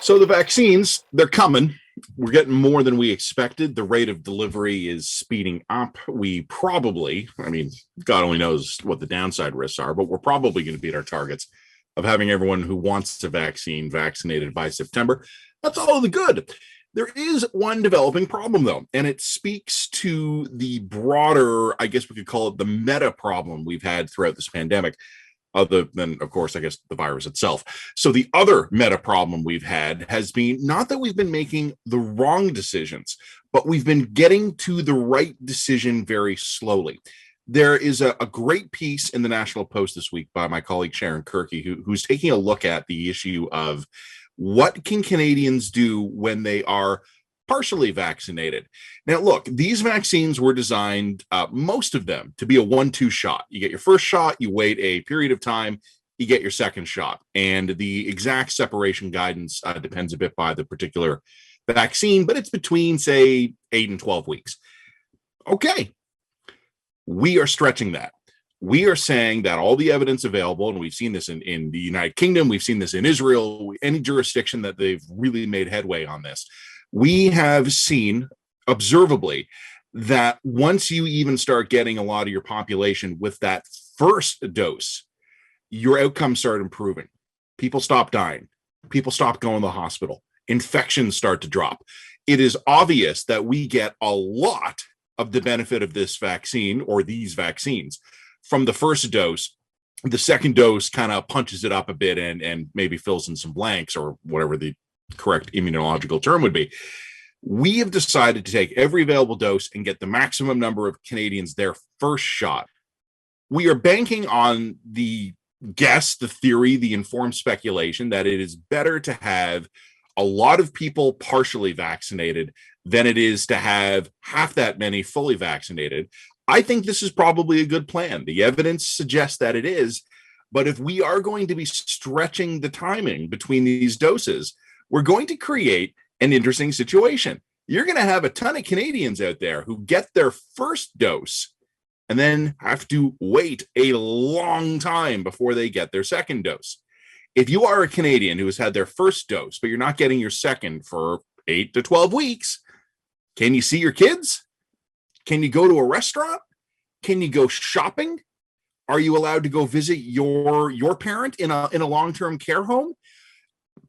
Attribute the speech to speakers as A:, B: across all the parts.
A: So the vaccines, they're coming. We're getting more than we expected. The rate of delivery is speeding up. We probably, I mean, God only knows what the downside risks are, but we're probably going to beat our targets of having everyone who wants a vaccine vaccinated by September. That's all of the good. There is one developing problem, though, and it speaks to the broader, I guess we could call it the meta problem we've had throughout this pandemic, other than, of course, I guess the virus itself. So the other meta problem we've had has been not that we've been making the wrong decisions, but we've been getting to the right decision very slowly. There is a great piece in the National Post this week by my colleague Sharon Kirky, who's taking a look at the issue of what can Canadians do when they are partially vaccinated. Now, look, these vaccines were designed, most of them, to be a 1-2 shot. You get your first shot, you wait a period of time, you get your second shot. And the exact separation guidance depends a bit by the particular vaccine, but it's between, say, 8 and 12 weeks. Okay, we are stretching that. We are saying that all the evidence available, and we've seen this in the United Kingdom, we've seen this in Israel, any jurisdiction that they've really made headway on this, we have seen observably that once you even start getting a lot of your population with that first dose, your outcomes start improving. People stop dying. People stop going to the hospital. Infections start to drop. It is obvious that we get a lot of the benefit of this vaccine or these vaccines from the first dose. The second dose kind of punches it up a bit and maybe fills in some blanks or whatever the correct immunological term would be. We have decided to take every available dose and get the maximum number of Canadians their first shot. We are banking on the guess, the theory, the informed speculation that it is better to have a lot of people partially vaccinated than it is to have half that many fully vaccinated. I think this is probably a good plan. The evidence suggests that it is, but if we are going to be stretching the timing between these doses, we're going to create an interesting situation. You're going to have a ton of Canadians out there who get their first dose and then have to wait a long time before they get their second dose. If you are a Canadian who has had their first dose, but you're not getting your second for 8 to 12 weeks, can you see your kids? Can you go to a restaurant? Can you go shopping? Are you allowed to go visit your parent in a long-term care home?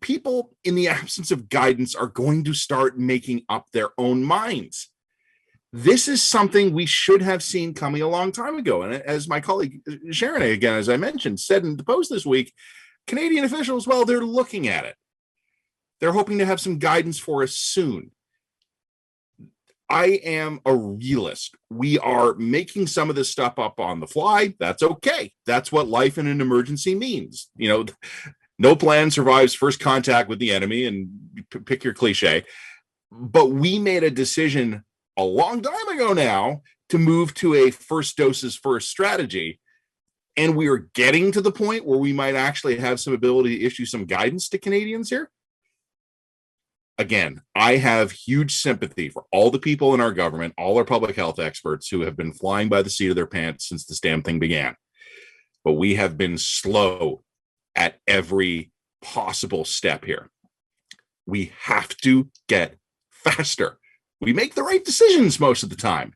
A: People, in the absence of guidance, are going to start making up their own minds. This is something we should have seen coming a long time ago. And as my colleague Sharon, again, as I mentioned, said in the Post this week, Canadian officials, well, they're looking at it. They're hoping to have some guidance for us soon. I am a realist. We are making some of this stuff up on the fly. That's okay. That's what life in an emergency means. You know, no plan survives first contact with the enemy, and pick your cliche. But we made a decision a long time ago now to move to a first doses first strategy. And we are getting to the point where we might actually have some ability to issue some guidance to Canadians here. Again, I have huge sympathy for all the people in our government, all our public health experts who have been flying by the seat of their pants since this damn thing began. But we have been slow at every possible step here. We have to get faster. We make the right decisions most of the time,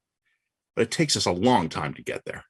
A: but it takes us a long time to get there.